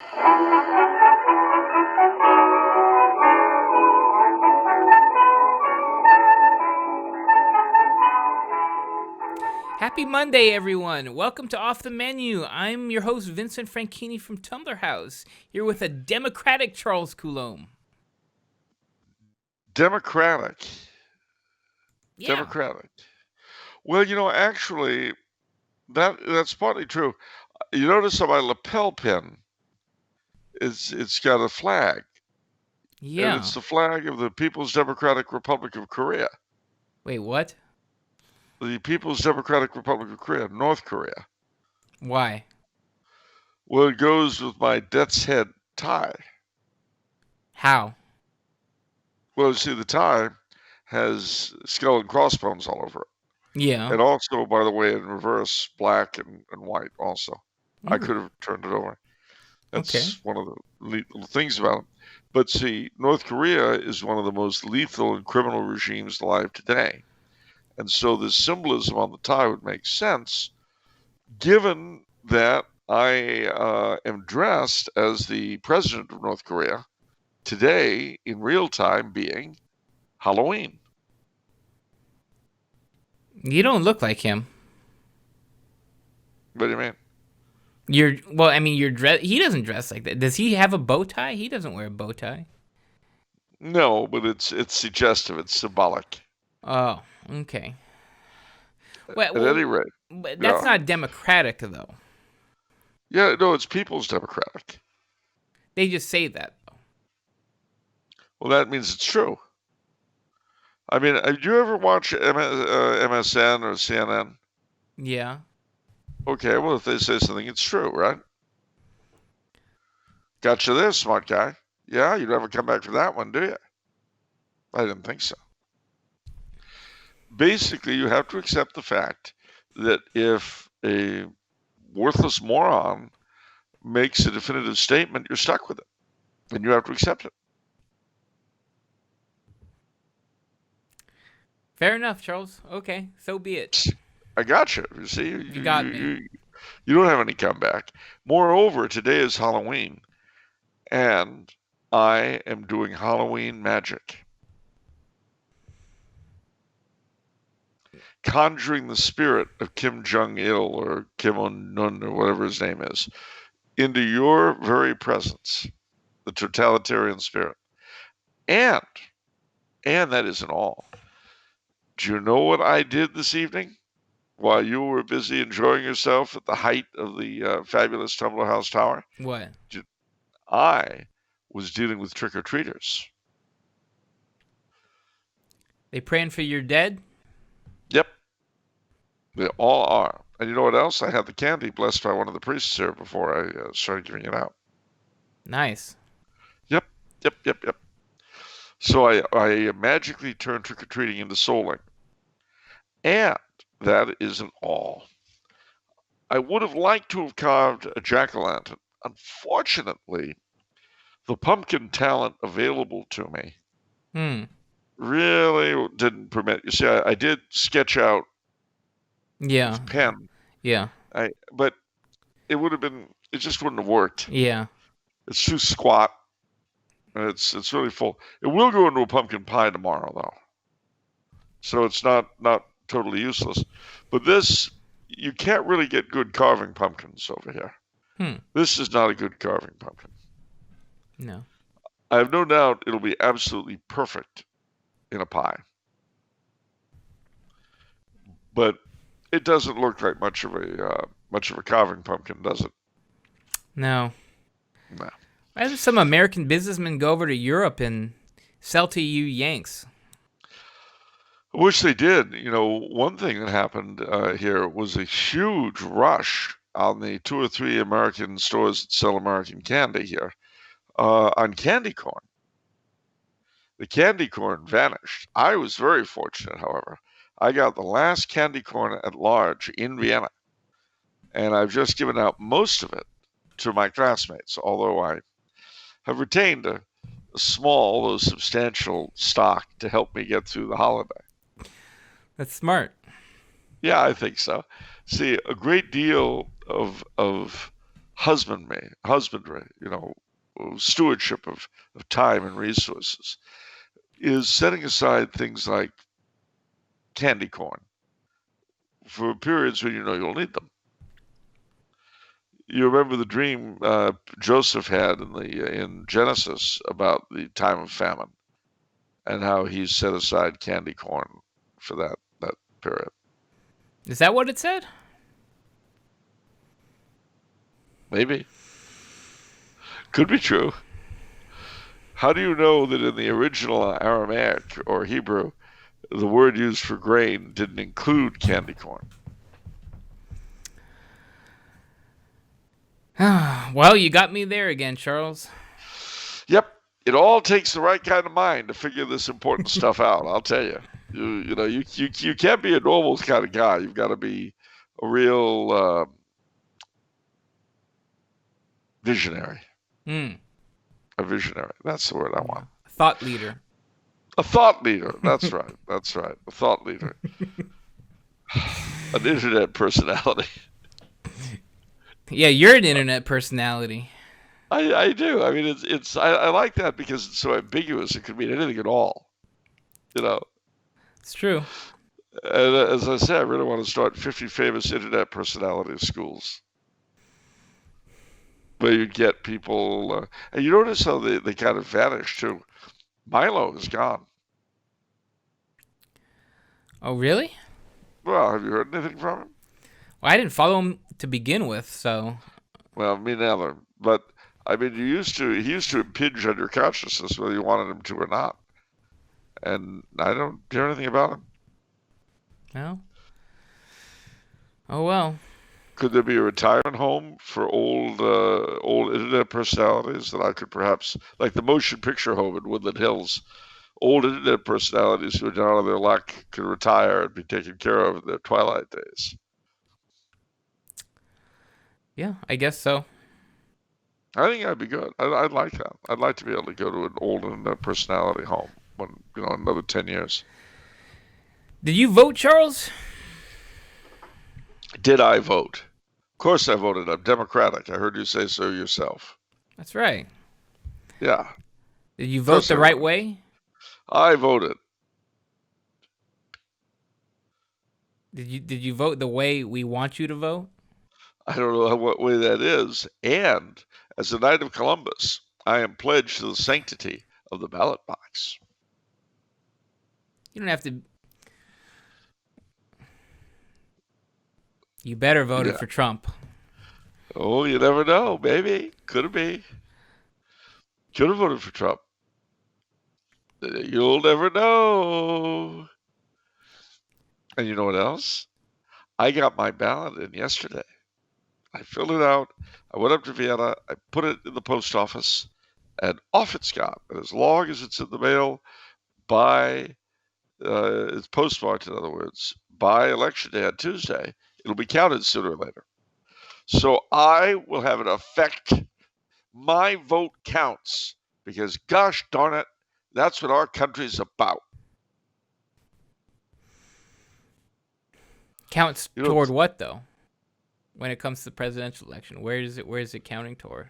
Happy Monday, everyone. Welcome to Off the Menu. I'm your host, Vincent Franchini from Tumblr House, here with a democratic Charles Coulombe. Democratic. Yeah. Democratic. Well, actually, that's partly true. You notice on my lapel pin, it's got a flag. Yeah. And it's the flag of the People's Democratic Republic of Korea. Wait, what? The People's Democratic Republic of Korea, North Korea. Why? Well, it goes with my death's head tie. How? Well, see, the tie has skull and crossbones all over it. Yeah. And also, by the way, in reverse, black and white also. I could have turned it over. That's one of the little things about it. But see, North Korea is one of the most lethal and criminal regimes alive today. And so the symbolism on the tie would make sense, given that I am dressed as the president of North Korea today in real time being Halloween. You don't look like him. What do you mean? You're dressed. He doesn't dress like that. Does he have a bow tie? He doesn't wear a bow tie. No, but it's suggestive. It's symbolic. Oh, okay. Well, At any rate. But that's not democratic, though. Yeah, no, it's People's Democratic. They just say that, though. Well, that means it's true. I mean, did you ever watch MSN or CNN? Yeah. Okay, well, if they say something, it's true, right? Gotcha there, smart guy. Yeah, you'd never come back for that one, do you? I didn't think so. Basically, you have to accept the fact that if a worthless moron makes a definitive statement, you're stuck with it. And you have to accept it. Fair enough, Charles. Okay, so be it. I gotcha. You see, you got me. You don't have any comeback. Moreover, today is Halloween, and I am doing Halloween magic. Conjuring the spirit of Kim Jong-il or Kim Un-nun or whatever his name is into your very presence, the totalitarian spirit. And that isn't all. Do you know what I did this evening while you were busy enjoying yourself at the height of the fabulous Tumblr House Tower? What? I was dealing with trick-or-treaters. They praying for your dead? Yep. They all are. And you know what else? I had the candy blessed by one of the priests here before I started giving it out. Nice. Yep. So I magically turned trick-or-treating into souling. And that isn't all. I would have liked to have carved a jack-o'-lantern. Unfortunately, the pumpkin talent available to me really didn't permit. You see, I did sketch out with pen. Yeah. But it would have been, it just wouldn't have worked. Yeah. It's too squat. And it's really full. It will go into a pumpkin pie tomorrow, though. So it's not totally useless. But this, you can't really get good carving pumpkins over here. This is not a good carving pumpkin. No. I have no doubt it'll be absolutely perfect in a pie. But it doesn't look like much of a carving pumpkin, does it? No. No. Why did some American businessmen go over to Europe and sell to you Yanks? I wish they did. You know, one thing that happened here was a huge rush on the 2 or 3 American stores that sell American candy here on candy corn. The candy corn vanished. I was very fortunate, however. I got the last candy corn at large in Vienna, and I've just given out most of it to my classmates, although I have retained a small, though substantial stock to help me get through the holiday. That's smart. Yeah, I think so. See, a great deal of husbandry, stewardship of time and resources, is setting aside things like candy corn for periods when you know you'll need them. You remember the dream Joseph had in Genesis about the time of famine and how he set aside candy corn for that period. Is that what it said? Maybe. Could be true. How do you know that in the original Aramaic or Hebrew, the word used for grain didn't include candy corn? Well, you got me there again, Charles. Yep. It all takes the right kind of mind to figure this important stuff out, I'll tell you. You can't be a normal kind of guy. You've got to be a real visionary. A visionary. That's the word I want. Thought leader. A thought leader. That's right. That's right. A thought leader. An internet personality. Yeah, you're an internet personality. I do. I mean, I like that because it's so ambiguous. It could mean anything at all. It's true. And as I say, I really want to start 50 famous internet personality schools. Where you get people, and you notice how they kind of vanish too. Milo is gone. Oh, really? Well, have you heard anything from him? Well, I didn't follow him to begin with, so. Well, me neither. But I mean, he used to impinge on your consciousness whether you wanted him to or not. And I don't hear anything about him. No. Oh well. Could there be a retirement home for old internet personalities that I could perhaps, like the motion picture home in Woodland Hills, old internet personalities who are down on their luck could retire and be taken care of in their twilight days? Yeah, I guess so. I think that'd be good. I'd like that. I'd like to be able to go to an old internet personality home when another 10 years. Did you vote, Charles? Did I vote? Of course I voted. I'm Democratic. I heard you say so yourself. That's right. Yeah. Did you vote the right way? I voted. Did you vote the way we want you to vote? I don't know what way that is. And as a Knight of Columbus, I am pledged to the sanctity of the ballot box. You don't have to. You better voted for Trump. Oh, you never know. Maybe. Could be. Could have voted for Trump. You'll never know. And you know what else? I got my ballot in yesterday. I filled it out. I went up to Vienna. I put it in the post office, and off it's gone. And as long as it's in the mail by, it's postmarked, in other words, by Election Day on Tuesday, it'll be counted sooner or later. So I will have an effect. My vote counts because, gosh darn it, that's what our country's about. Counts toward what, though? When it comes to the presidential election, where is it counting toward?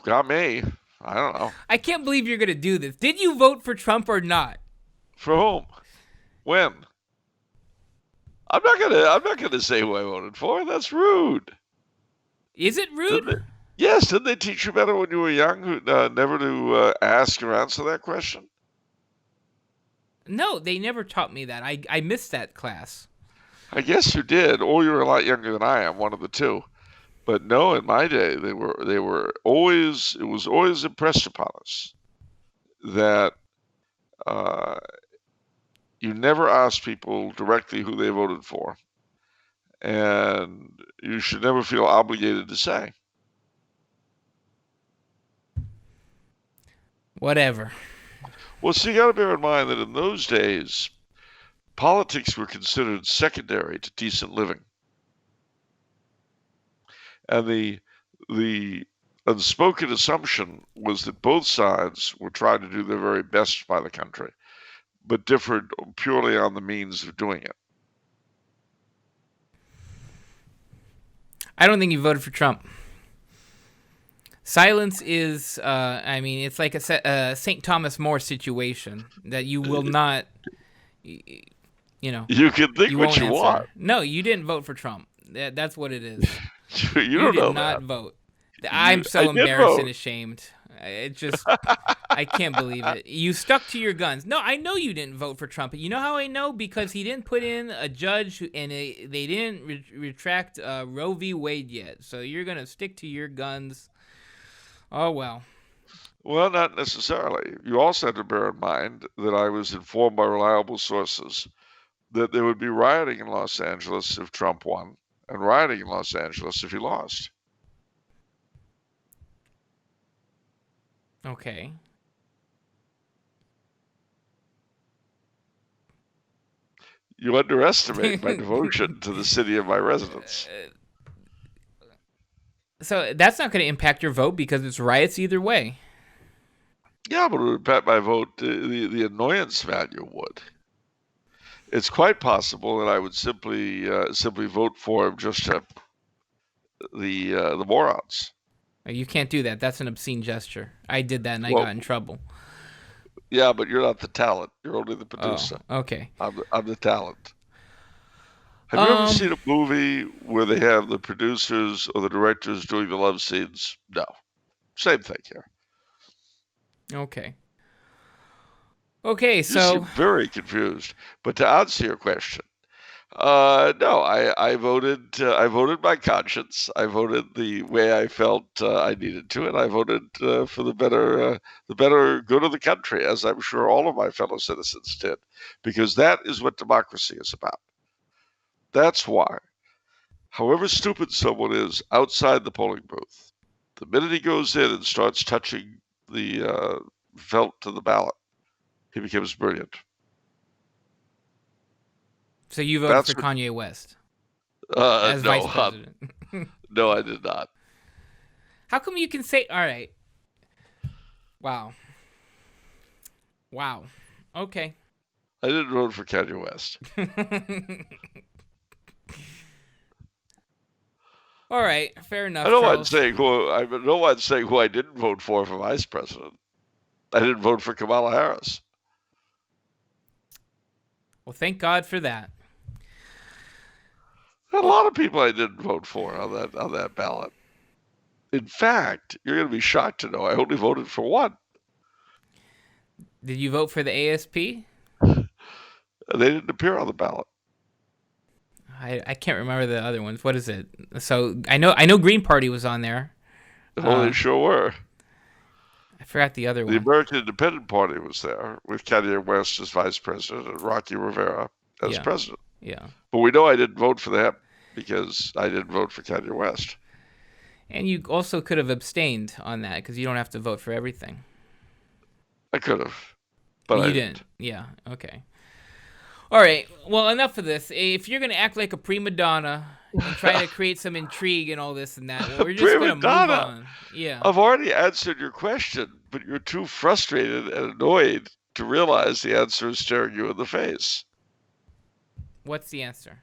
Got me. I don't know. I can't believe you're going to do this. Did you vote for Trump or not? For whom? When? I'm not gonna say who I voted for. That's rude. Is it rude? Yes. Didn't they teach you better when you were young, never to ask or answer that question? No, they never taught me that. I missed that class. I guess you did, or you were a lot younger than I am, one of the two. But no, in my day, they were always. It was always impressed upon us that you never ask people directly who they voted for, and you should never feel obligated to say. Whatever. Well, so you got to bear in mind that in those days, politics were considered secondary to decent living. And the unspoken assumption was that both sides were trying to do their very best by the country, but differed purely on the means of doing it. I don't think you voted for Trump. Silence is, it's like a St. Thomas More situation that you will not, you You can think you what won't you answer. want. No, you didn't vote for Trump. That's what it is. You You don't did know not that. vote. I'm I so did embarrassed vote. and ashamed. I can't believe it. You stuck to your guns. No, I know you didn't vote for Trump. You know how I know? Because he didn't put in a judge, and they didn't retract Roe v. Wade yet. So you're going to stick to your guns. Oh, well. Well, not necessarily. You also have to bear in mind that I was informed by reliable sources that there would be rioting in Los Angeles if Trump won, and rioting in Los Angeles if he lost. Okay. You underestimate my devotion to the city of my residence. So that's not going to impact your vote because it's riots either way. Yeah, but it would impact my vote. The annoyance value would. It's quite possible that I would simply vote for him just to the morons. You can't do that. That's an obscene gesture. I did that and I Well, got in trouble. yeah, but you're not the talent. You're only the producer. Oh, okay. I'm the talent. Have you ever seen a movie where they have the producers or the directors doing the love scenes? No. Same thing here. Okay. Okay, You so seem very confused. But to answer your question, no, I voted. I voted by conscience. I voted the way I felt I needed to, and I voted for the better good of the country, as I'm sure all of my fellow citizens did, because that is what democracy is about. That's why, however stupid someone is outside the polling booth, the minute he goes in and starts touching the felt to the ballot, he becomes brilliant. so you voted That's for Kanye West what, as vice president. no, I did not. How come you can say, all right. Wow. Okay. I didn't vote for Kanye West. All right, fair enough, I know Charles. I'm saying who I didn't vote for vice president. I didn't vote for Kamala Harris. Well, thank God for that. A lot of people I didn't vote for on that ballot. In fact, you're going to be shocked to know I only voted for one. Did you vote for the ASP? They didn't appear on the ballot. I can't remember the other ones. What is it? So I know Green Party was on there. Oh, they sure were. I forgot the other The one. American Independent Party was there with Kanye West as vice president and Rocky Rivera as president. Yeah. But we know I didn't vote for them because I didn't vote for Kanye West. And you also could have abstained on that because you don't have to vote for everything. I could have, but you I didn't. Yeah. Okay. All right. Well, enough of this. If you're gonna act like a prima donna and try to create some intrigue and all this and that, we're just gonna move on. Yeah. I've already answered your question, but you're too frustrated and annoyed to realize the answer is staring you in the face. What's the answer?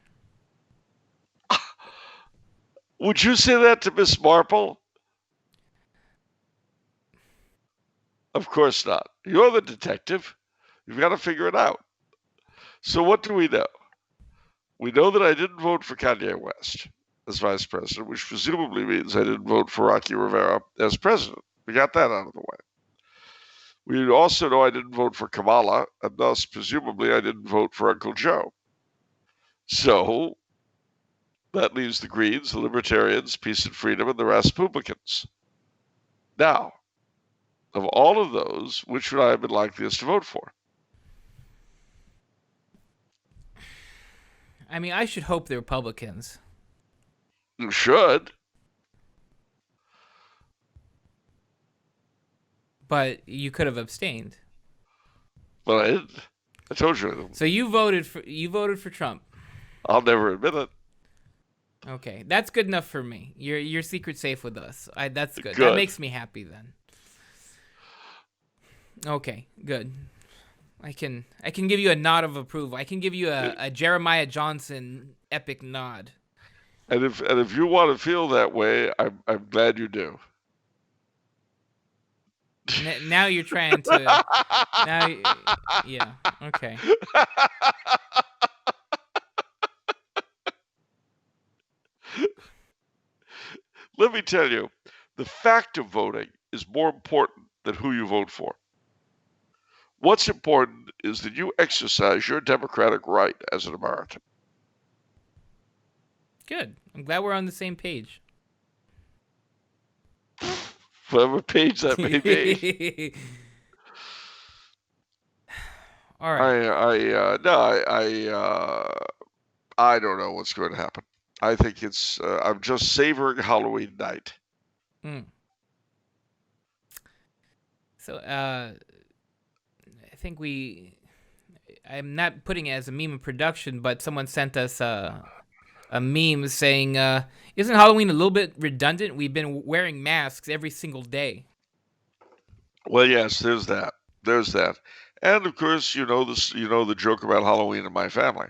Would you say that to Miss Marple? Of course not. You're the detective. You've got to figure it out. So what do we know? We know that I didn't vote for Kanye West as vice president, which presumably means I didn't vote for Rocky Rivera as president. We got that out of the way. We also know I didn't vote for Kamala, and thus, presumably, I didn't vote for Uncle Joe. So that leaves the Greens, the Libertarians, Peace and Freedom, and the Raspublicans. Now, of all of those, which would I have been likeliest to vote for? I mean, I should hope the Republicans. You should. But you could have abstained. But I didn't. I told you. So you voted for Trump. I'll never admit it. Okay, that's good enough for me. Your secret's safe with us. That's good. Good. That makes me happy then. Okay, good. I can give you a nod of approval. I can give you a Jeremiah Johnson epic nod. And if you want to feel that way, I'm glad you do. Now you're trying to. Now, yeah. Okay. Let me tell you, the fact of voting is more important than who you vote for. What's important is that you exercise your democratic right as an American. Good. I'm glad we're on the same page. Whatever page that may be. All right. I don't know what's going to happen. I think it's. I'm just savoring Halloween night. So, I think I'm not putting it as a meme of production, but someone sent us a meme saying, "Isn't Halloween a little bit redundant? We've been wearing masks every single day." Well, yes, there's that. There's that. And of course, you know this. You know the joke about Halloween in my family.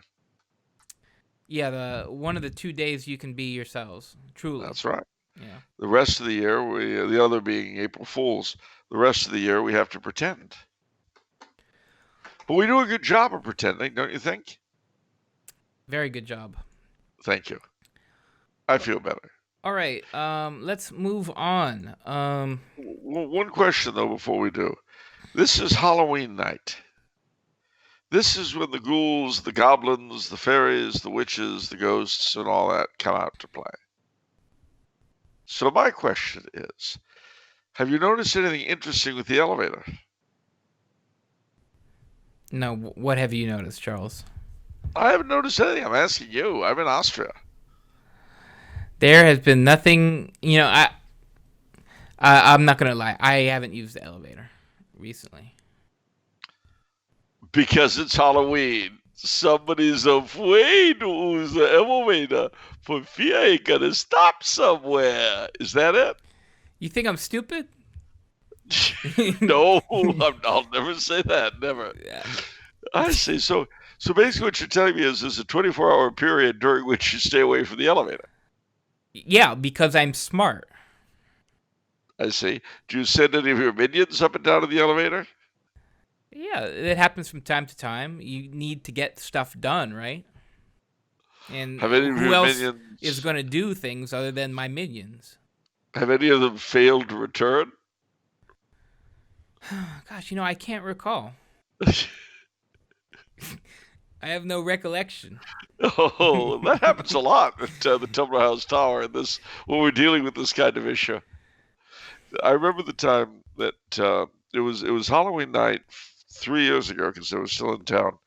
Yeah, the one of the 2 days you can be yourselves. Truly. That's right. Yeah. The rest of the year, the other being April Fools. The rest of the year, we have to pretend. But we do a good job of pretending, don't you think? Very good job. Thank you. I feel better. All right. Let's move on. One question though before we do. This is Halloween night. This is when the ghouls, the goblins, the fairies, the witches, the ghosts, and all that come out to play. So my question is, have you noticed anything interesting with the elevator? No, what have you noticed, Charles? I haven't noticed anything. I'm asking you. I'm in Austria. There has been nothing. I'm not gonna lie. I haven't used the elevator recently. Because it's Halloween. Somebody's afraid to use the elevator for fear you're gonna stop somewhere. Is that it? You think I'm stupid? No, I'll never say that. Never. Yeah. I see. So basically, what you're telling me is there's a 24-hour period during which you stay away from the elevator. Yeah, because I'm smart. I see. Do you send any of your minions up and down to the elevator? Yeah, it happens from time to time. You need to get stuff done, right? And Have any of who your else minions is going to do things other than my minions? have any of them failed to return? Gosh, I can't recall. I have no recollection. Oh, that happens a lot at the Tumblr House Tower. When we're dealing with this kind of issue. I remember the time that it was Halloween night 3 years ago because I was still in town,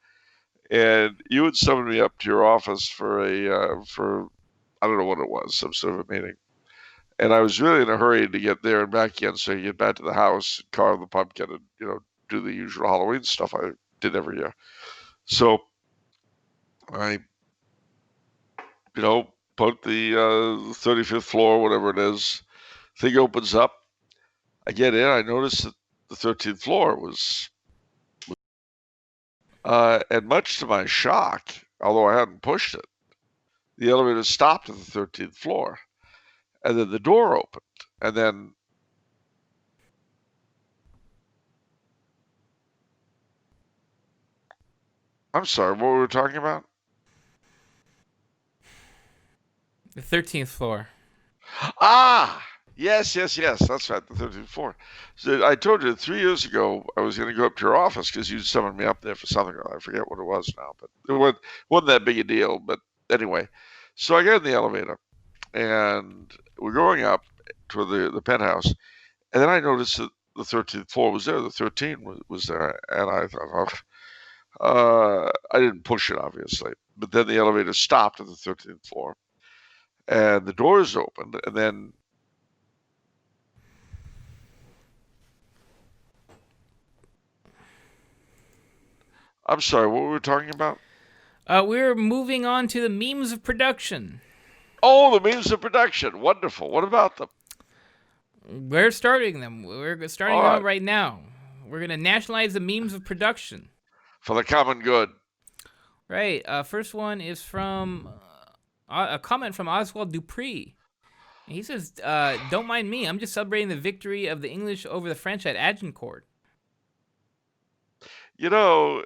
and you had summoned me up to your office for I don't know what it was, some sort of a meeting, and I was really in a hurry to get there and back again so I could get back to the house, carve the pumpkin, and do the usual Halloween stuff I did every year. So I put the 35th floor, whatever it is, thing opens up. I get in, I notice that the 13th floor was and much to my shock, although I hadn't pushed it, the elevator stopped at the 13th floor. And then the door opened. And then I'm sorry, what were we talking about? The 13th floor. Ah! Yes. That's right, the 13th floor. So I told you 3 years ago I was going to go up to your office because you summoned me up there for something. I forget what it was now, but it wasn't that big a deal. But anyway, so I get in the elevator and we're going up to the penthouse. And then I noticed that the 13th floor was there. The 13 was there. And I thought, I didn't push it, obviously. But then the elevator stopped at the 13th floor. And the doors opened. And then I'm sorry, what were we talking about? We're moving on to the memes of production. Oh, the memes of production. Wonderful. What about them? We're starting them. We're starting them right now. We're going to nationalize the memes of production. For the common good. Right. First one is from A comment from Oswald Dupree. He says, "Don't mind me. I'm just celebrating the victory of the English over the French at Agincourt." You know,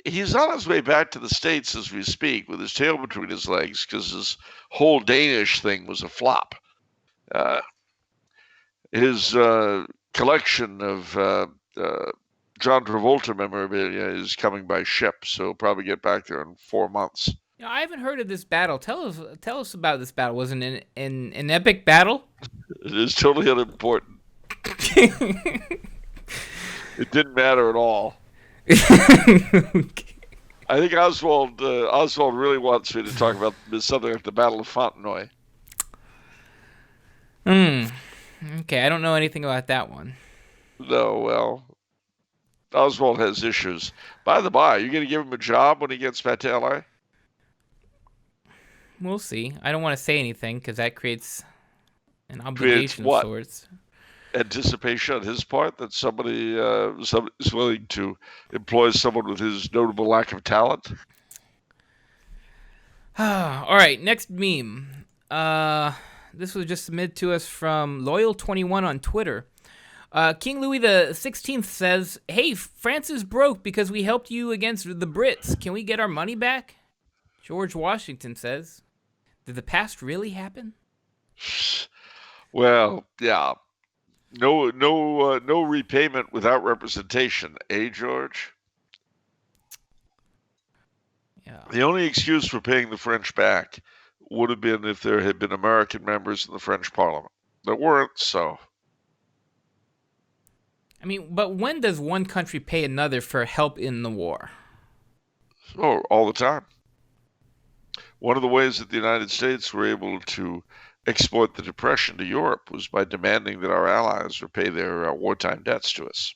he's on his way back to the States as we speak with his tail between his legs because his whole Danish thing was a flop. His collection of John Travolta memorabilia is coming by ship, so probably get back there in 4 months. I haven't heard of this battle. Tell us about this battle. Was it an epic battle? It is totally unimportant. It didn't matter at all. I think Oswald really wants me to talk about something like the Battle of Fontenoy. Okay, I don't know anything about that one. No, well, Oswald has issues. By the by, you going to give him a job when he gets back to LA? We'll see. I don't want to say anything because that creates an obligation of sorts. Anticipation on his part that somebody is willing to employ someone with his notable lack of talent. All right, next meme. This was just submitted to us from Loyal21 on Twitter. King Louis XVI says, "Hey, France is broke because we helped you against the Brits. Can we get our money back?" George Washington says, "Did the past really happen?" Well, yeah. No repayment without representation, eh, George? Yeah. The only excuse for paying the French back would have been if there had been American members in the French Parliament. There weren't, so. I mean, but when does one country pay another for help in the war? Oh, all the time. One of the ways that the United States were able to exploit the Depression to Europe was by demanding that our allies repay their wartime debts to us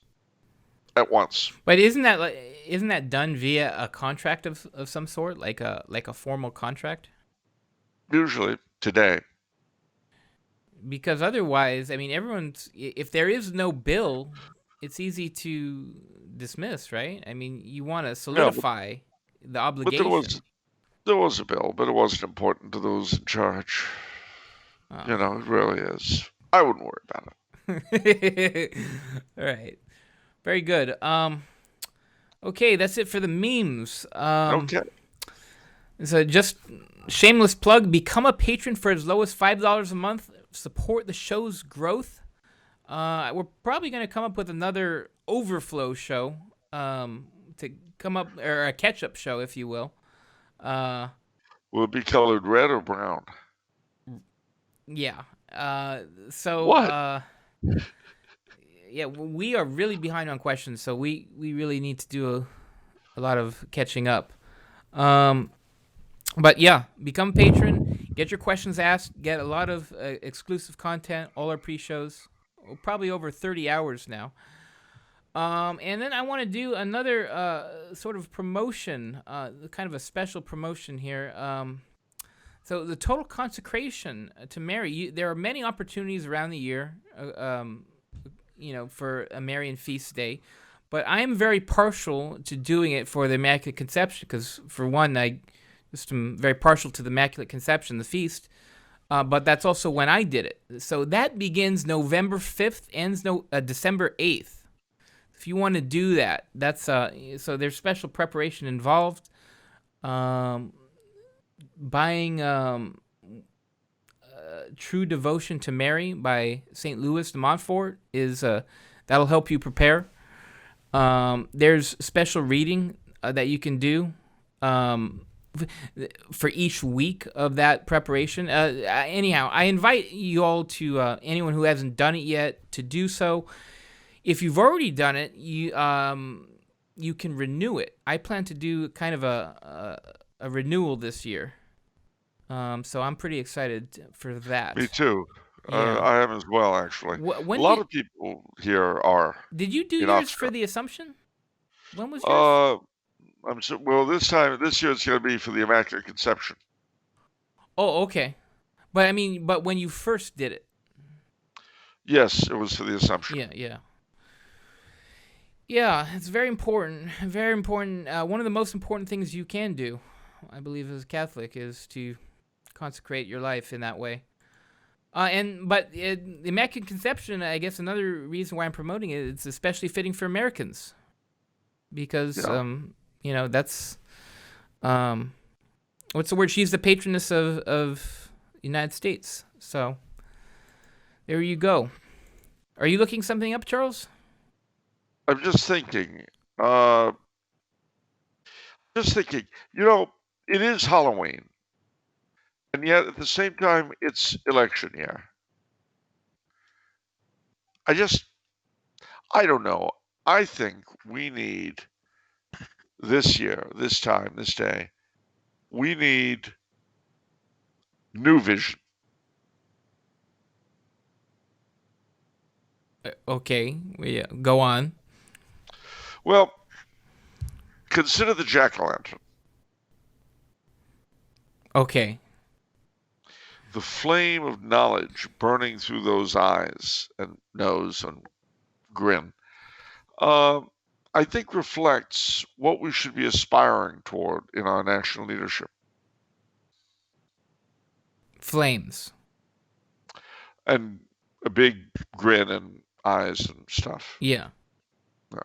at once. But isn't that done via a contract of some sort, like a formal contract? Usually today. Because otherwise, I mean, if there is no bill, it's easy to dismiss, right? I mean, you want to solidify the obligation. But there was a bill, but it wasn't important to those in charge. Oh. You know, it really is. I wouldn't worry about it. All right. Very good. Okay, that's it for the memes. Okay. So just shameless plug, become a patron for as low as $5 a month. Support the show's growth. We're probably going to come up with another overflow show to come up, or a catch-up show, if you will. Will it be colored red or brown? Yeah. So what? Yeah, we are really behind on questions, so we really need to do a lot of catching up. But yeah, become a patron, get your questions asked, get a lot of exclusive content, all our pre-shows, probably over 30 hours now. And then I want to do another sort of promotion, kind of a special promotion here. So the total consecration to Mary, there are many opportunities around the year, for a Marian feast day, but I am very partial to doing it for the Immaculate Conception because, for one, I just am very partial to the Immaculate Conception, the feast, but that's also when I did it. So that begins November 5th, ends December 8th. If you want to do that, that's so there's special preparation involved. Buying True Devotion to Mary by St. Louis de Montfort is that'll help you prepare. There's special reading that you can do for each week of that preparation. Anyhow, I invite you all to anyone who hasn't done it yet to do so. If you've already done it, you can renew it. I plan to do kind of a renewal this year. So I'm pretty excited for that. Me too. Yeah. I am as well, actually. A lot of people here are. Did you do yours for the Assumption? When was yours? This year it's going to be for the Immaculate Conception. Oh, okay. But when you first did it. Yes, it was for the Assumption. Yeah. Yeah, it's very important. Very important. One of the most important things you can do. I believe, as a Catholic, is to consecrate your life in that way. But the Immaculate Conception, I guess another reason why I'm promoting it, it's especially fitting for Americans because, that's, what's the word? She's the patroness of the United States. So there you go. Are you looking something up, Charles? I'm just thinking. It is Halloween, and yet at the same time, it's election year. I don't know. I think we need this year, this time, this day, we need new vision. Okay, go on. Well, consider the jack-o'-lantern. Okay. The flame of knowledge burning through those eyes and nose and grin, I think reflects what we should be aspiring toward in our national leadership. Flames. And a big grin and eyes and stuff. Yeah. Yeah.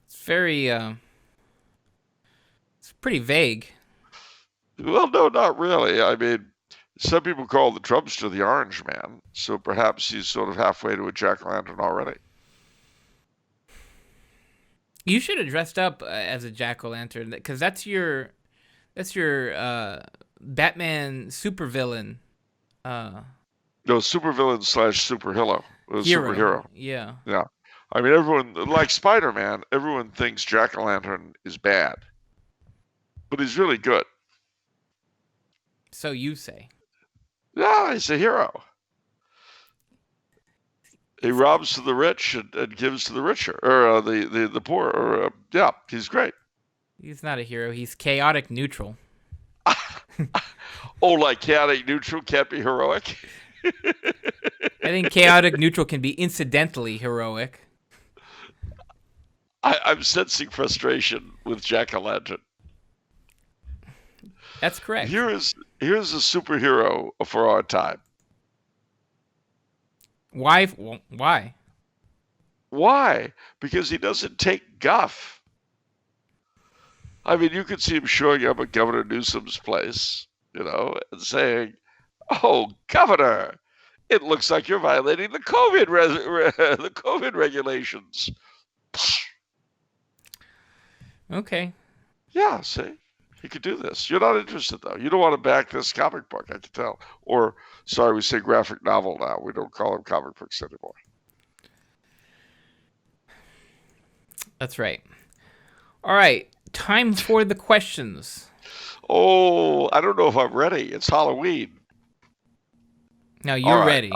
It's very, it's pretty vague. Well, no, not really. I mean, some people call the Trumpster the Orange Man, so perhaps he's sort of halfway to a jack-o'-lantern already. You should have dressed up as a jack-o'-lantern, because that's your Batman supervillain. No, supervillain / superhero. Superhero. Yeah. Yeah. I mean, everyone, like Spider-Man, everyone thinks jack-o'-lantern is bad. But he's really good. So you say. Yeah, he's a hero. He robs to the rich and gives to the richer, or the poor. Or yeah, he's great. He's not a hero. He's chaotic neutral. Oh, like chaotic neutral can't be heroic? I think chaotic neutral can be incidentally heroic. I'm sensing frustration with jack-o'-lantern. That's correct. Here's a superhero for our time. Why? Why? Because he doesn't take guff. I mean, you could see him showing up at Governor Newsom's place, and saying, "Oh, Governor, it looks like you're violating the COVID regulations." Okay. Yeah, see? He could do this. You're not interested, though. You don't want to back this comic book, I can tell. Or, sorry, we say graphic novel now. We don't call them comic books anymore. That's right. All right. Time for the questions. Oh, I don't know if I'm ready. It's Halloween. Now you're ready.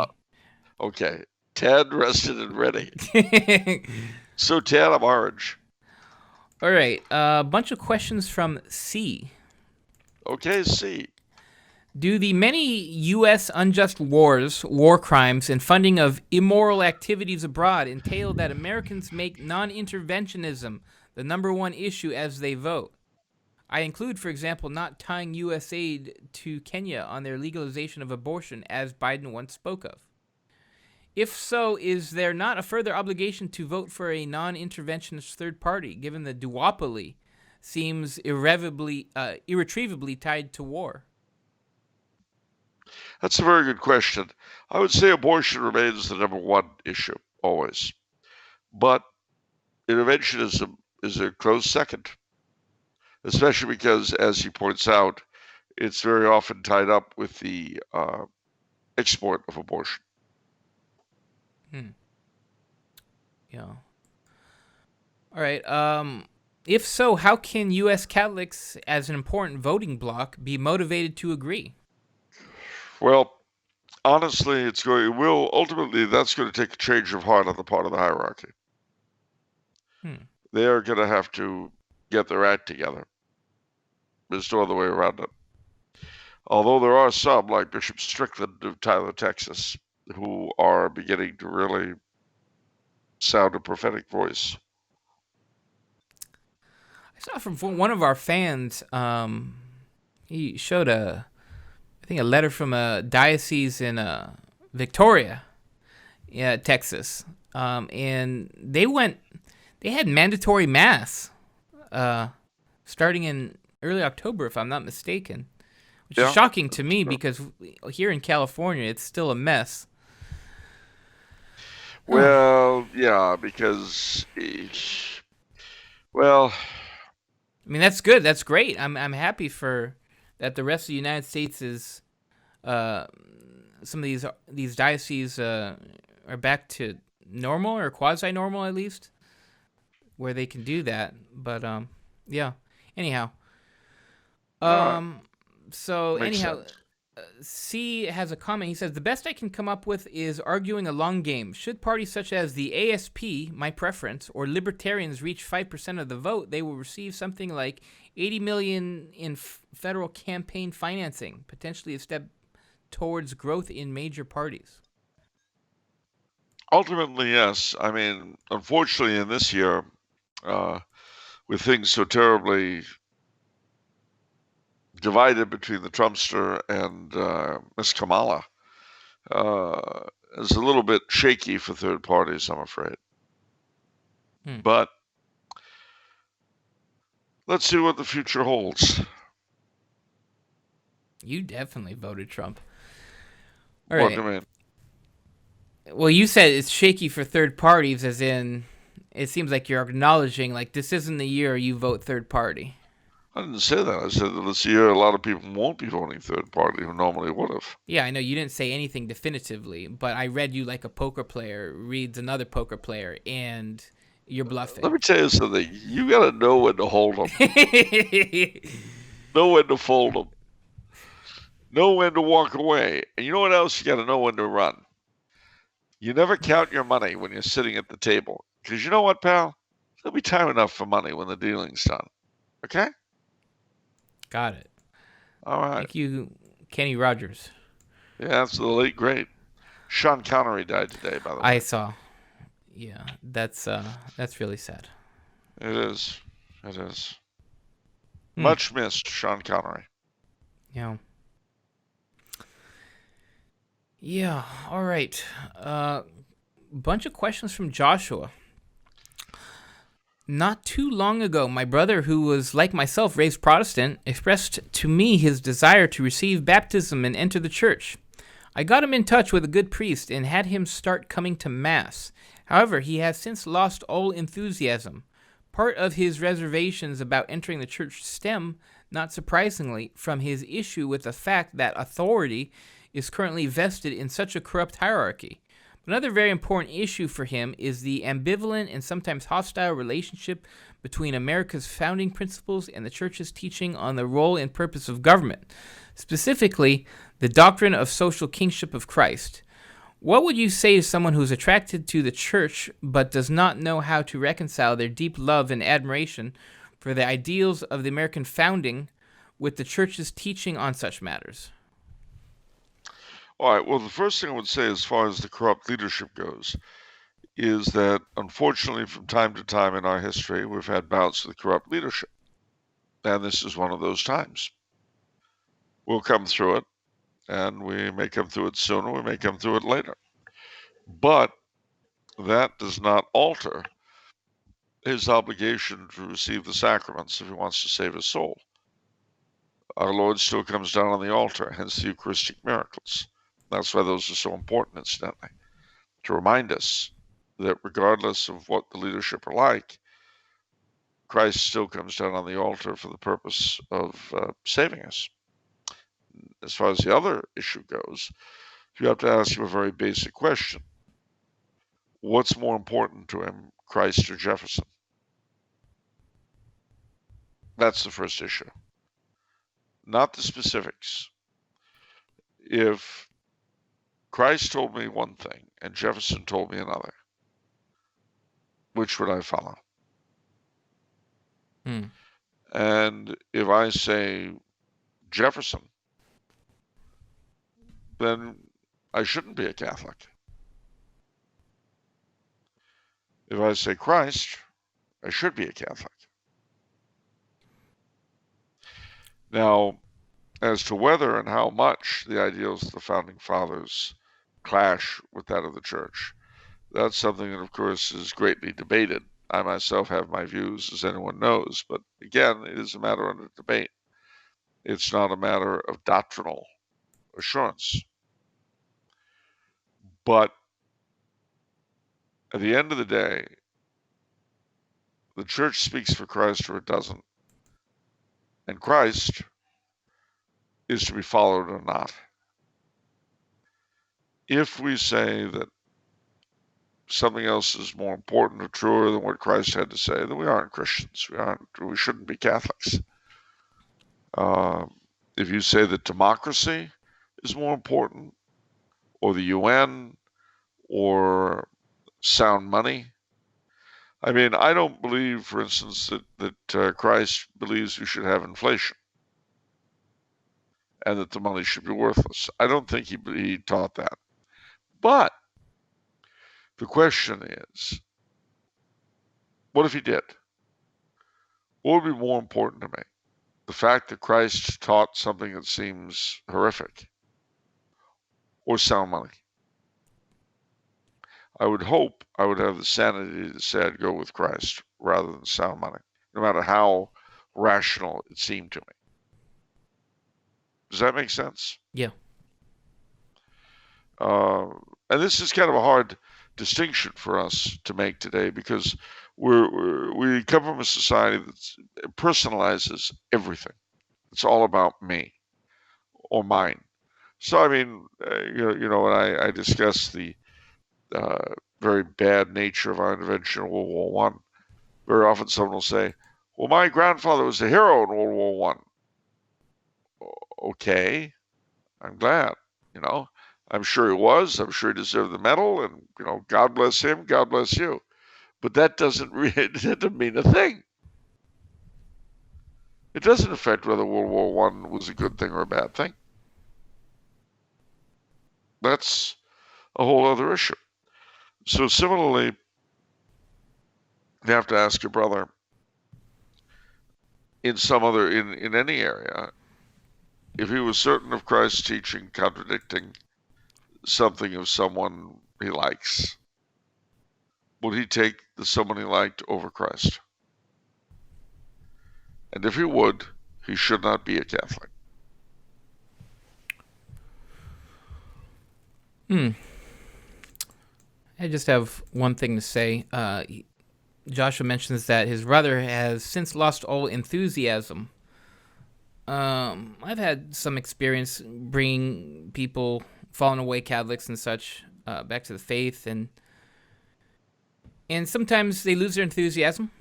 Okay. Ted, rested and ready. So, Ted, I'm orange. All right. A bunch of questions from C. Okay, C. Do the many U.S. unjust wars, war crimes, and funding of immoral activities abroad entail that Americans make non-interventionism the number one issue as they vote? I include, for example, not tying U.S. aid to Kenya on their legalization of abortion, as Biden once spoke of. If so, is there not a further obligation to vote for a non-interventionist third party, given the duopoly seems irretrievably tied to war? That's a very good question. I would say abortion remains the number one issue, always. But interventionism is a close second, especially because, as he points out, it's very often tied up with the export of abortion. Yeah. All right. If so, how can U.S. Catholics, as an important voting bloc, be motivated to agree? Well, honestly, ultimately that's going to take a change of heart on the part of the hierarchy. They are going to have to get their act together. There's no other way around it. Although there are some, like Bishop Strickland of Tyler, Texas, who are beginning to really sound a prophetic voice. I saw from one of our fans. He showed I think a letter from a diocese in Victoria, yeah, Texas, and they had mandatory mass starting in early October, if I'm not mistaken, which is Yeah. shocking to me because here in California it's still a mess. Huh. Well, yeah, because, well, I mean, that's good. That's great. I'm happy for that. The rest of the United States is uh, some of these dioceses are back to normal or quasi normal at least, where they can do that. But yeah. Anyhow, all right, um, so makes anyhow, sense. C has a comment. He says, the best I can come up with is arguing a long game. Should parties such as the ASP, my preference, or libertarians reach 5% of the vote, they will receive something like $80 million in federal campaign financing, potentially a step towards growth in major parties. Ultimately, yes. I mean, unfortunately, in this year, uh, with things so terribly divided between the Trumpster and Miss Kamala, uh, is a little bit shaky for third parties, I'm afraid. Hmm. But let's see what the future holds. You definitely voted Trump. All What do right. you mean? Well, you said it's shaky for third parties, as in, it seems like you're acknowledging, like, this isn't the year you vote third party. I didn't say that. I said that this year a lot of people won't be voting third party who normally would have. Yeah, I know you didn't say anything definitively, but I read you like a poker player reads another poker player, and you're Let bluffing. me tell you something. You got to know when to hold them, know when to fold them, know when to walk away. And you know what else? You got to know when to run. You never count your money when you're sitting at the table. Because you know what, pal? There'll be time enough for money when the dealing's done. Okay? Got it. All right. Thank you, Kenny Rogers. Yeah, that's the late, great. Sean Connery died today, by the I way. saw. Yeah, that's really sad. It is. It is. Hmm. Much missed, Sean Connery. Yeah. Yeah. All right. Bunch of questions from Joshua. Not too long ago, my brother, who was like myself raised Protestant, expressed to me his desire to receive baptism and enter the church. I got him in touch with a good priest and had him start coming to Mass. However, he has since lost all enthusiasm. Part of his reservations about entering the church stem, not surprisingly, from his issue with the fact that authority is currently vested in such a corrupt hierarchy. Another very important issue for him is the ambivalent and sometimes hostile relationship between America's founding principles and the Church's teaching on the role and purpose of government, specifically the doctrine of social kingship of Christ. What would you say to someone who's attracted to the Church but does not know how to reconcile their deep love and admiration for the ideals of the American founding with the Church's teaching on such matters? All right. Well, the first thing I would say, as far as the corrupt leadership goes, is that unfortunately, from time to time in our history, we've had bouts with corrupt leadership. And this is one of those times. We'll come through it, and we may come through it sooner, we may come through it later. But that does not alter his obligation to receive the sacraments if he wants to save his soul. Our Lord still comes down on the altar, hence the Eucharistic miracles. That's why those are so important, incidentally, to remind us that regardless of what the leadership are like, Christ still comes down on the altar for the purpose of saving us. As far as the other issue goes, you have to ask him a very basic question. What's more important to him, Christ or Jefferson? That's the first issue, not the specifics. If Christ told me one thing and Jefferson told me another, which would I follow? Hmm. And if I say Jefferson, then I shouldn't be a Catholic. If I say Christ, I should be a Catholic. Now, as to whether and how much the ideals of the Founding Fathers clash with that of the Church, that's something that, of course, is greatly debated. I myself have my views, as anyone knows, but again, it is a matter under debate. It's not a matter of doctrinal assurance. But at the end of the day, the Church speaks for Christ or it doesn't. And Christ is to be followed or not. If we say that something else is more important or truer than what Christ had to say, then we aren't Christians. We shouldn't be Catholics. If you say that democracy is more important, or the UN, or sound money, I mean, I don't believe, for instance, that Christ believes we should have inflation and that the money should be worthless. I don't think he taught that. But the question is, what if he did? What would be more important to me? The fact that Christ taught something that seems horrific, or sound money? I would hope I would have the sanity to say I'd go with Christ rather than sound money, no matter how rational it seemed to me. Does that make sense? Yeah. And this is kind of a hard distinction for us to make today because we come from a society that personalizes everything. It's all about me or mine. So I mean, when I discuss the very bad nature of our intervention in World War One, very often someone will say, "Well, my grandfather was a hero in World War One." Okay, I'm glad. I'm sure he was. I'm sure he deserved the medal, and God bless him. God bless you. But that doesn't mean a thing. It doesn't affect whether World War One was a good thing or a bad thing. That's a whole other issue. So similarly, you have to ask your brother in any area, if he was certain of Christ's teaching contradicting something of someone he likes, would he take the someone he liked over Christ? And if he would, he should not be a Catholic. I just have one thing to say. Joshua mentions that his brother has since lost all enthusiasm. I've had some experience bringing people, fallen away Catholics and such, back to the faith, and sometimes they lose their enthusiasm.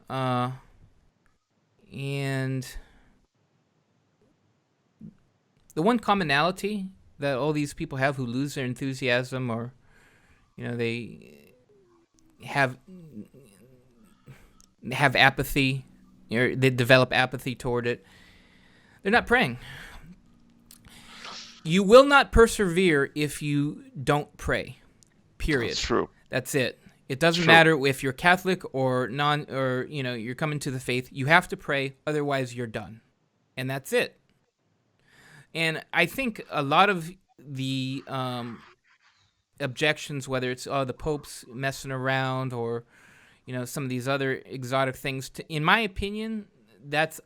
And the one commonality that all these people have who lose their enthusiasm, or they have apathy, or they develop apathy toward it, they're not praying. You will not persevere if you don't pray. Period. That's true. That's it. It doesn't matter if you're Catholic or you're coming to the faith. You have to pray, otherwise you're done. And that's it. And I think a lot of the objections, whether it's the Pope's messing around or some of these other exotic things, in my opinion, that's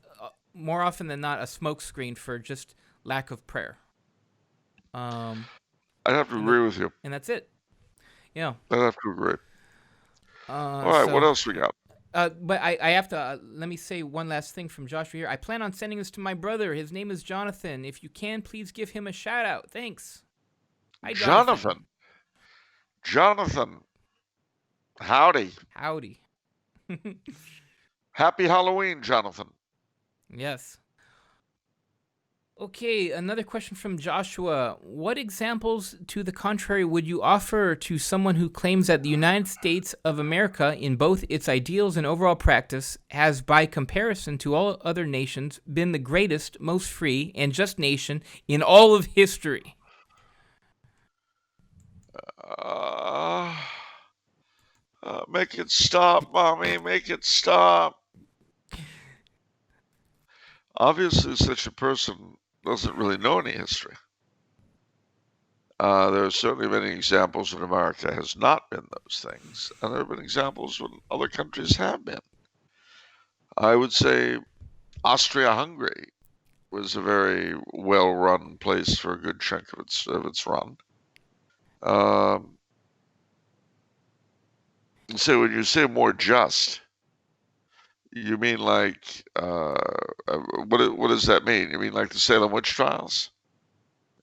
more often than not a smokescreen for just lack of prayer. I have to agree with you. And that's it. Yeah. I have to agree. All right, what else we got? But I have to, let me say one last thing from Joshua here. I plan on sending this to my brother. His name is Jonathan. If you can, please give him a shout out. Thanks. Hi, Jonathan. Jonathan. Howdy. Howdy. Happy Halloween, Jonathan. Yes. Okay, another question from Joshua. What examples to the contrary would you offer to someone who claims that the United States of America, in both its ideals and overall practice, has, by comparison to all other nations, been the greatest, most free, and just nation in all of history? Make it stop, Mommy. Make it stop. Obviously, such a person doesn't really know any history. There are certainly many examples when America has not been those things, and there have been examples when other countries have been. I would say Austria-Hungary was a very well-run place for a good chunk of its run. So when you say more just, you mean like what does that mean? You mean like the Salem witch trials?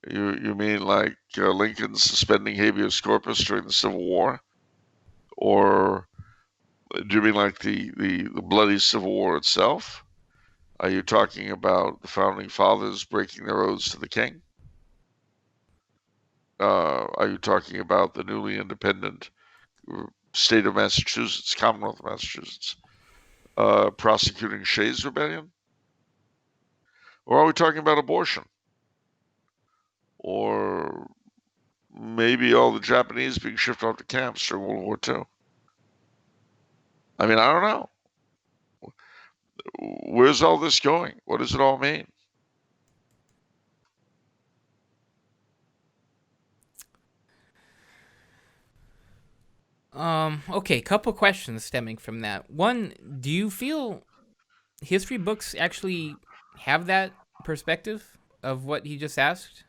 You mean like Lincoln suspending habeas corpus during the Civil War, or do you mean like the bloody Civil War itself? Are you talking about the founding fathers breaking their oaths to the king? Are you talking about the newly independent state of Massachusetts, Commonwealth of Massachusetts, prosecuting Shays' Rebellion? Or are we talking about abortion? Or maybe all the Japanese being shipped off to camps during World War II? I mean, I don't know. Where's all this going? What does it all mean? Okay, couple questions stemming from that. One, do you feel history books actually have that perspective of what he just asked?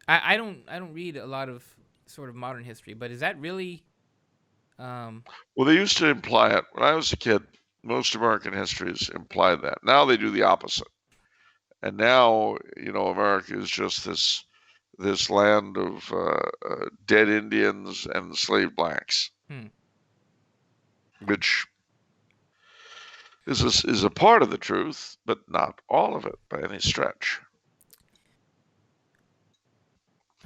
I don't read a lot of sort of modern history, but is that really um Well, they used to imply it. When I was a kid, most American histories implied that. Now they do the opposite. And now, America is just this land of dead Indians and enslaved blacks, hmm, which is a part of the truth, but not all of it by any stretch.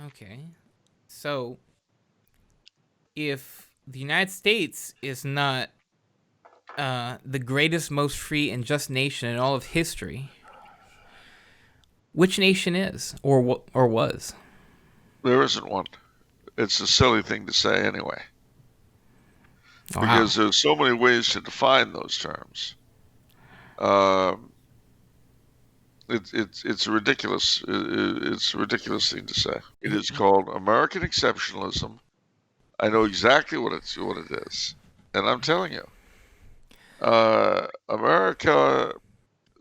okay. So, if the United States is not the greatest, most free and just nation in all of history, which nation is or was? There isn't one. It's a silly thing to say anyway, Wow. because there's so many ways to define those terms. Um, it's a ridiculous thing to say. It is called American exceptionalism. I know exactly what it is, and I'm telling you, America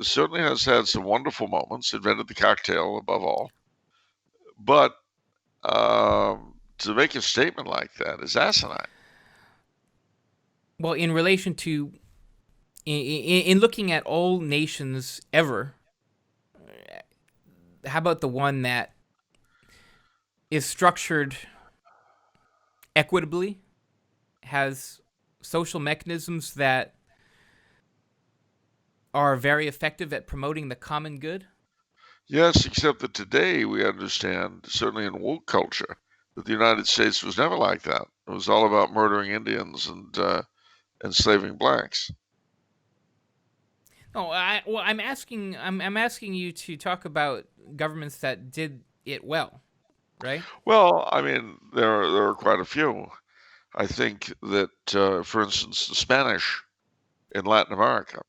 certainly has had some wonderful moments. Invented the cocktail above all, but to make a statement like that is asinine. Well, in relation to in looking at all nations ever, how about the one that is structured equitably, has social mechanisms that are very effective at promoting the common good? Yes, except that today we understand, certainly in woke culture, that the United States was never like that. It was all about murdering Indians and enslaving blacks. No, I'm asking you to talk about governments that did it well, right? Well, I mean, there are quite a few. I think that, for instance, the Spanish in Latin America,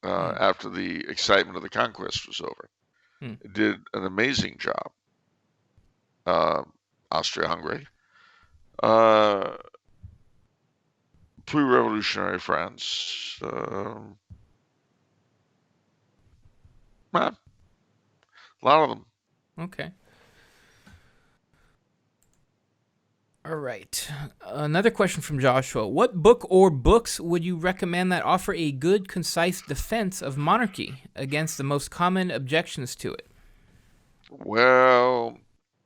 Hmm. after the excitement of the conquest was over, Hmm. did an amazing job. Uh, Austria-Hungary, uh, pre-revolutionary France, a lot of them. Okay. All right. Another question from Joshua. What book or books would you recommend that offer a good, concise defense of monarchy against the most common objections to it? Well,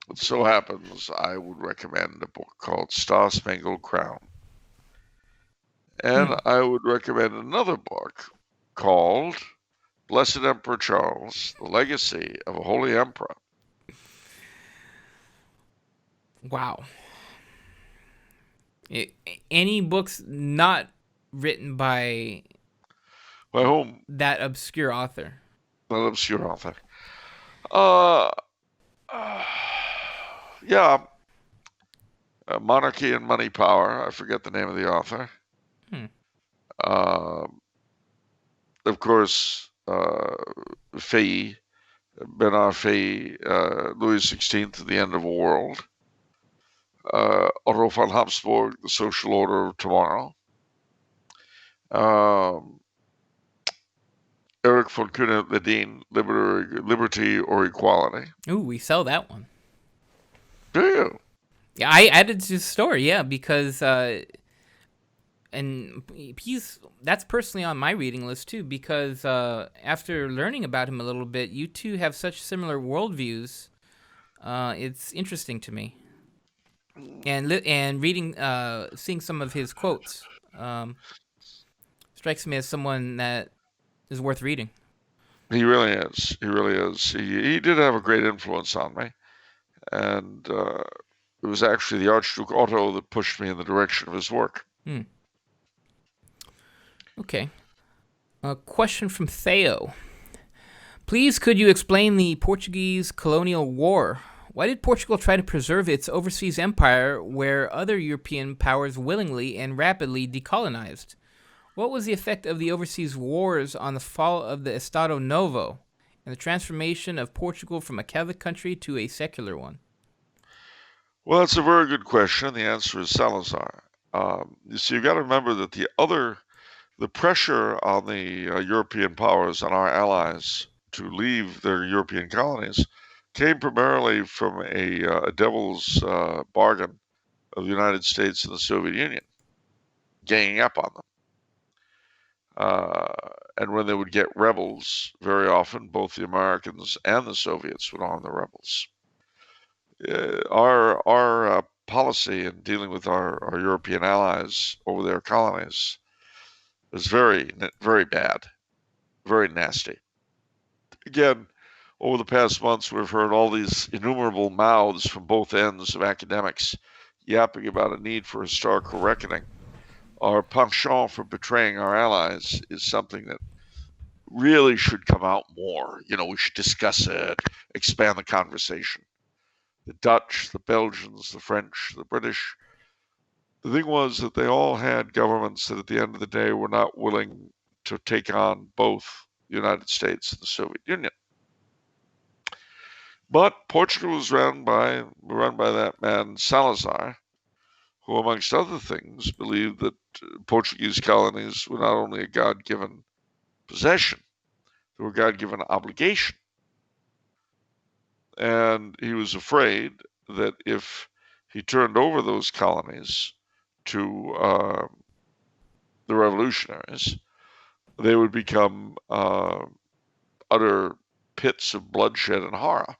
it so happens I would recommend a book called Star Spangled Crown. And Hmm. I would recommend another book called Blessed Emperor Charles, The Legacy of a Holy Emperor. Wow. I- any books not written by By whom? that obscure author? An obscure author. Uh, yeah, Monarchy and Money Power. I forget the name of the author. Hmm. Uh, of course, Fay, Bernard Fay, Louis XVI, The End of a World, Otto von Habsburg, The Social Order of Tomorrow, Erich von Kuehnelt-Leddihn, Liberty or Equality. Ooh, we sell that one. Do you? Yeah, I added to his story, yeah, because and that's personally on my reading list too, because after learning about him a little bit, you two have such similar worldviews. It's interesting to me, and reading, seeing some of his quotes, strikes me as someone that is worth reading. He really is. He really is. He did have a great influence on me, and it was actually the Archduke Otto that pushed me in the direction of his work. Okay. A question from Theo. Please, could you explain the Portuguese Colonial War? Why did Portugal try to preserve its overseas empire where other European powers willingly and rapidly decolonized? What was the effect of the overseas wars on the fall of the Estado Novo and the transformation of Portugal from a Catholic country to a secular one? Well, that's a very good question. The answer is Salazar. You see, you've got to remember that the pressure on the European powers and our allies to leave their European colonies came primarily from a devil's bargain of the United States and the Soviet Union ganging up on them. And when they would get rebels, very often both the Americans and the Soviets would arm the rebels. Our policy in dealing with our European allies over their colonies is very, very bad, very nasty. Again, over the past months, we've heard all these innumerable mouths from both ends of academics yapping about a need for historical reckoning. Our penchant for betraying our allies is something that really should come out more. We should discuss it, expand the conversation. The Dutch, the Belgians, the French, the British. The thing was that they all had governments that at the end of the day were not willing to take on both the United States and the Soviet Union. But Portugal was run by that man Salazar, who, amongst other things, believed that Portuguese colonies were not only a God-given possession, they were a God-given obligation. And he was afraid that if he turned over those colonies to the revolutionaries, they would become utter pits of bloodshed and horror.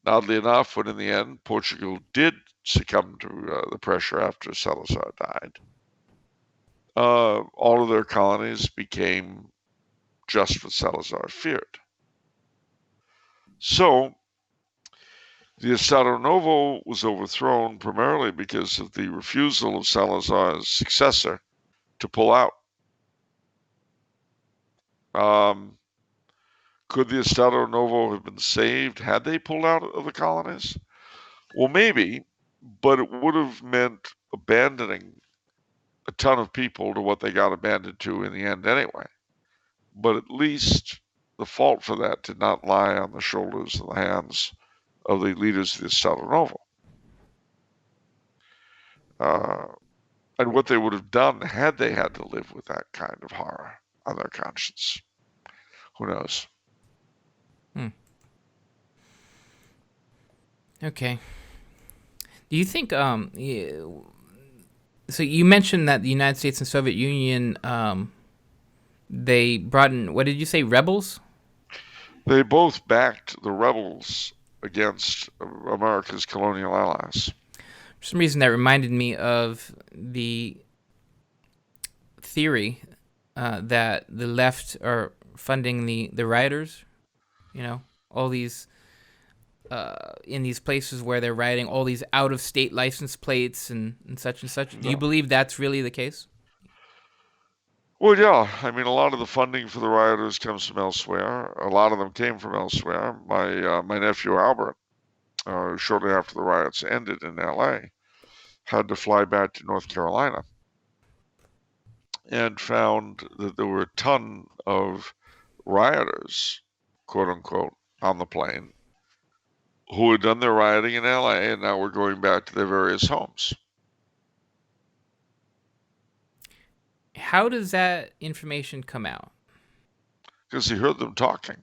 Oddly enough, when in the end Portugal did succumb to the pressure after Salazar died, all of their colonies became just what Salazar feared. So the Estado Novo was overthrown primarily because of the refusal of Salazar's successor to pull out. Could the Estado Novo have been saved had they pulled out of the colonies? Well, maybe, but it would have meant abandoning a ton of people to what they got abandoned to in the end anyway. But at least the fault for that did not lie on the shoulders and the hands of the leaders of the Estado Novo. And what they would have done had they had to live with that kind of horror on their conscience. Who knows? Okay. Do you think, so you mentioned that the United States and Soviet Union, they brought in, what did you say, rebels? They both backed the rebels against America's colonial allies. For some reason, that reminded me of the theory that the left are funding the rioters, all these, in these places where they're writing all these out-of-state license plates and such and such. Do you believe that's really the case? Well, yeah. I mean, a lot of the funding for the rioters comes from elsewhere. A lot of them came from elsewhere. My nephew Albert, shortly after the riots ended in L.A., had to fly back to North Carolina and found that there were a ton of rioters, quote unquote, on the plane who had done their rioting in LA and now were going back to their various homes. How does that information come out? Because he heard them talking.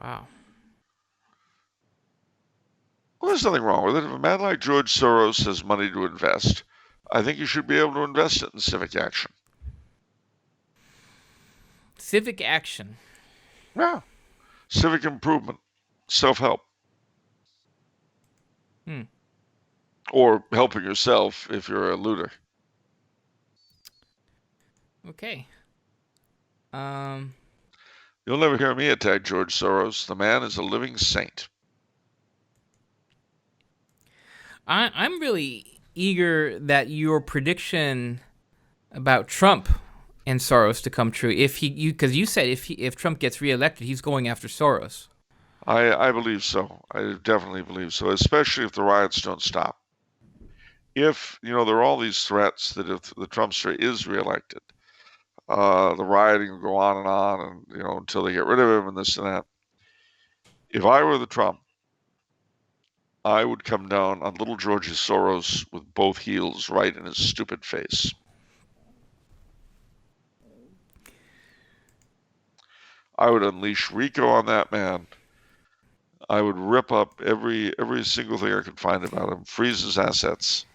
Wow. Well, there's nothing wrong with it. If a man like George Soros has money to invest, I think you should be able to invest it in civic action. Civic action. Yeah. Civic improvement, self-help. Or helping yourself if you're a looter. Okay. You'll never hear me attack George Soros. The man is a living saint. I'm really eager that your prediction about Trump and Soros to come true. Because you said if Trump gets reelected, he's going after Soros. I believe so. I definitely believe so, especially if the riots don't stop. If, there are all these threats that if the Trumpster is reelected, the rioting will go on and, until they get rid of him and this and that. If I were the Trump, I would come down on little George Soros with both heels right in his stupid face. I would unleash Rico on that man. I would rip up every single thing I could find about him, freeze his assets.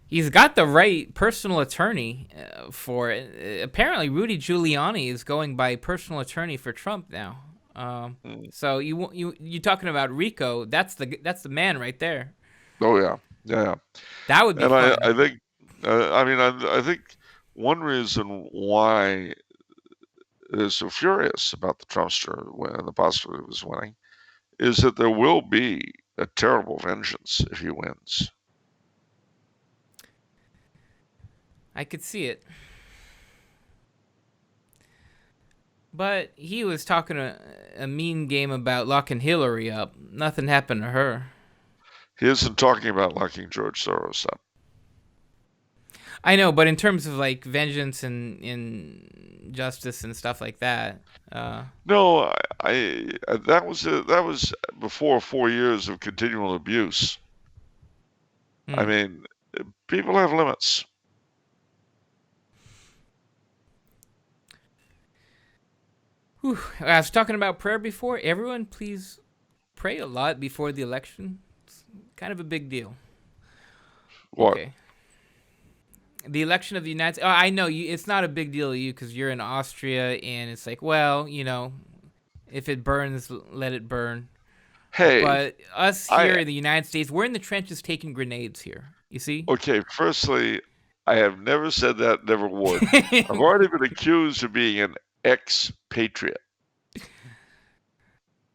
He's got the right personal attorney for it. Apparently, Rudy Giuliani is going by personal attorney for Trump now. So you talking about Rico? That's the man right there. Oh yeah. That would be fun. I think, I think one reason why they're so furious about the Trumpster when the possibility was winning is that there will be a terrible vengeance if he wins. I could see it. But he was talking a mean game about locking Hillary up. Nothing happened to her. He isn't talking about locking George Soros up. I know, but in terms of like vengeance and justice and stuff like that. No, that was before 4 years of continual abuse. I mean, people have limits. Whew. I was talking about prayer before. Everyone, please pray a lot before the election. It's kind of a big deal. What? Okay. The election of the United States. Oh, I know it's not a big deal to you because you're in Austria, and it's like, well, if it burns, let it burn. Hey, but us here in the United States, we're in the trenches taking grenades here. You see? Okay, firstly, I have never said that, never would. I've already been accused of being an expatriate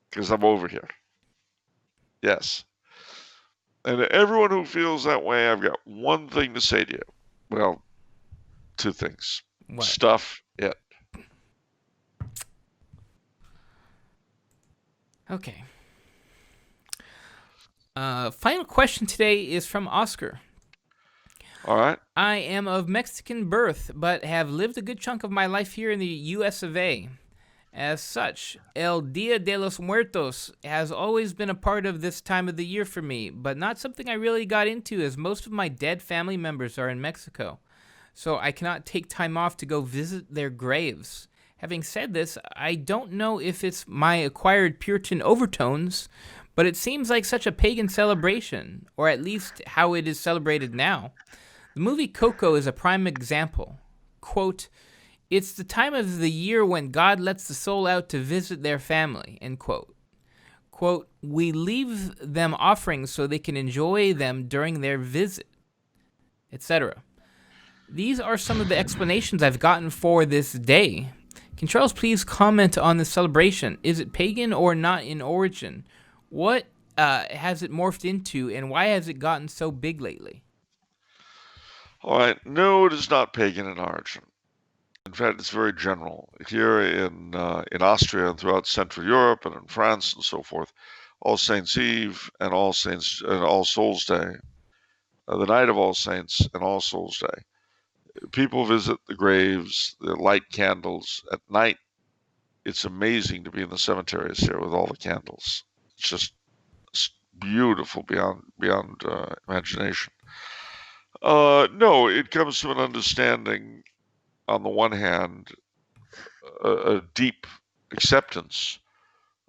because I'm over here. Yes. And everyone who feels that way, I've got one thing to say to you. Well, two things. What? Stuff it. Okay. Final question today is from Oscar. All right. I am of Mexican birth, but have lived a good chunk of my life here in the U.S. of A. As such, El Dia de los Muertos has always been a part of this time of the year for me, but not something I really got into as most of my dead family members are in Mexico. So I cannot take time off to go visit their graves. Having said this, I don't know if it's my acquired Puritan overtones, but it seems like such a pagan celebration, or at least how it is celebrated now. The movie Coco is a prime example. Quote, "It's the time of the year when God lets the soul out to visit their family," end quote. Quote, "We leave them offerings so they can enjoy them during their visit," etc. These are some of the explanations I've gotten for this day. Can Charles please comment on this celebration? Is it pagan or not in origin? What has it morphed into, and why has it gotten so big lately? All right. No, it is not pagan in origin. In fact, it's very general. Here in Austria and throughout Central Europe and in France and so forth, All Saints' Eve and All Souls Day the night of All Saints and All Souls Day. People visit the graves, they light candles. At night, it's amazing to be in the cemeteries here with all the candles. It's just beautiful beyond imagination. No, it comes from an understanding, on the one hand, a deep acceptance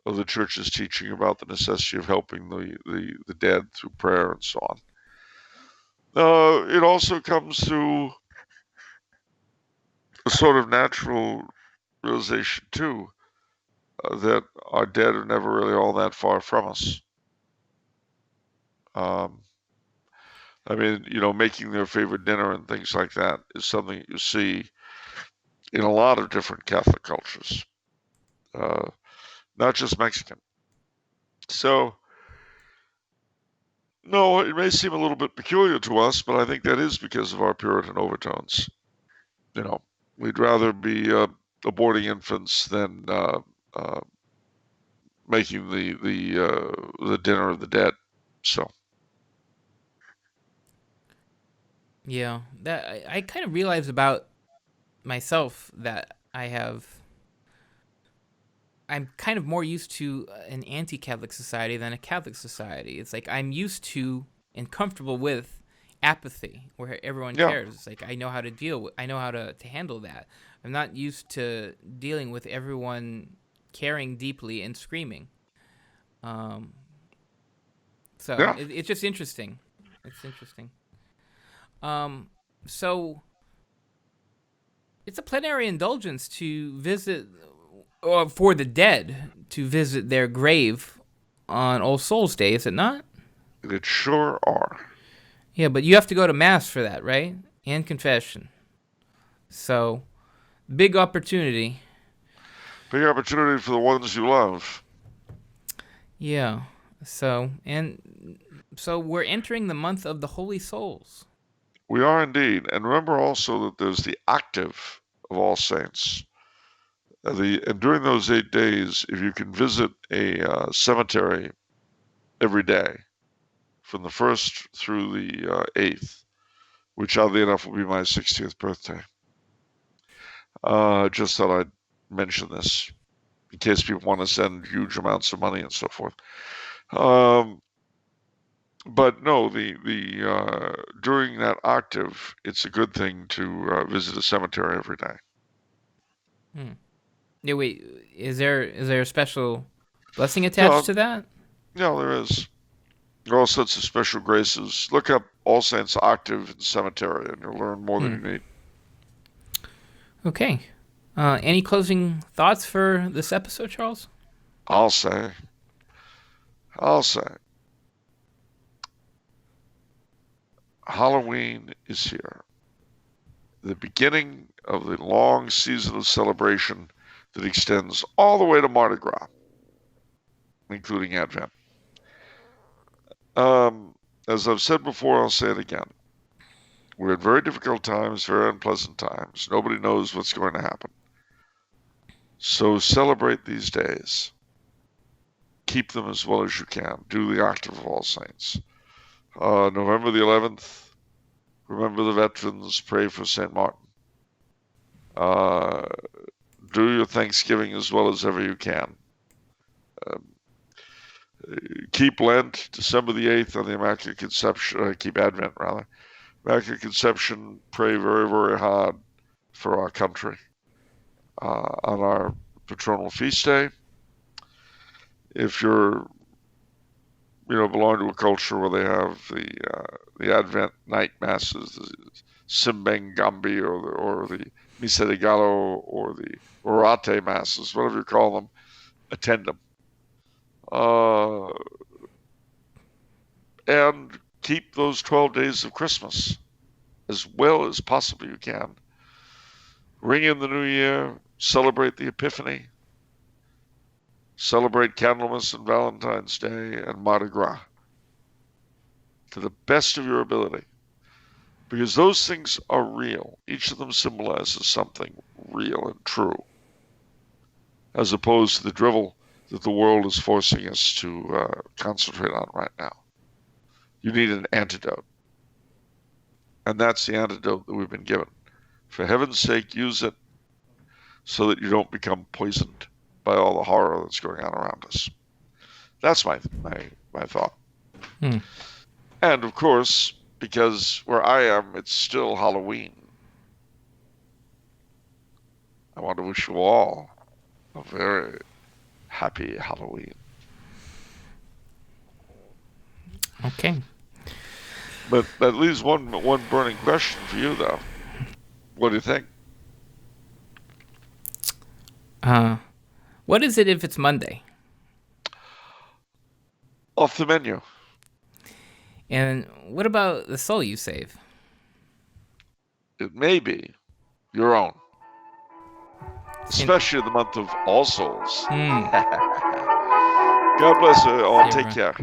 of the church's teaching about the necessity of helping the dead through prayer and so on. It also comes through a sort of natural realization, too, that our dead are never really all that far from us. I mean, making their favorite dinner and things like that is something you see in a lot of different Catholic cultures, not just Mexican. So, no, it may seem a little bit peculiar to us, but I think that is because of our Puritan overtones. We'd rather be aborting infants than making the dinner of the dead. So. Yeah, that I kind of realized about myself that I'm kind of more used to an anti-Catholic society than a Catholic society. It's like I'm used to and comfortable with apathy, where everyone cares. It's like I know how to I know how to handle that. I'm not used to dealing with everyone caring deeply and screaming. It's just interesting. It's interesting. So it's a plenary indulgence to visit, or for the dead to visit their grave on All Souls Day, is it not? It sure are. Yeah, but you have to go to Mass for that, right? And confession. So, big opportunity. Big opportunity for the ones you love. Yeah. So we're entering the month of the Holy Souls. We are indeed. And remember also that there's the octave of All Saints. And during those 8 days, if you can visit a cemetery every day, from the 1st through the 8th, which oddly enough will be my 60th birthday. Just thought I'd mention this in case people want to send huge amounts of money and so forth. But no, during that octave, it's a good thing to visit a cemetery every day. Yeah, wait, is there a special blessing attached to that? Yeah, there is. There are all sorts of special graces. Look up All Saints Octave in Cemetery, and you'll learn more than you need. Okay. Any closing thoughts for this episode, Charles? I'll say. Halloween is here. The beginning of the long season of celebration that extends all the way to Mardi Gras, including Advent. As I've said before, I'll say it again. We're at very difficult times, very unpleasant times. Nobody knows what's going to happen. So celebrate these days. Keep them as well as you can. Do the Octave of All Saints. November the 11th, remember the veterans, pray for St. Martin. Do your Thanksgiving as well as ever you can. Keep Lent, December the 8th on the Immaculate Conception, keep Advent rather. Immaculate Conception, pray very, very hard for our country. On our patronal feast day, if you're belong to a culture where they have the Advent night masses, the Simbang Gambi or the Misa de Gallo or the Orate masses, whatever you call them, attend them. And keep those 12 days of Christmas as well as possibly you can. Ring in the New Year, celebrate the Epiphany, celebrate Candlemas and Valentine's Day and Mardi Gras to the best of your ability, because those things are real. Each of them symbolizes something real and true, as opposed to the drivel that the world is forcing us to concentrate on right now. You need an antidote. And that's the antidote that we've been given. For heaven's sake, use it so that you don't become poisoned by all the horror that's going on around us. That's my thought. And of course, because where I am, it's still Halloween. I want to wish you all a very happy Halloween. Okay. But that leaves one burning question for you, though. What do you think? What is it if it's Monday? Off the menu. And what about the soul you save? It may be your own. Especially the month of All Souls. God bless you all. Take care.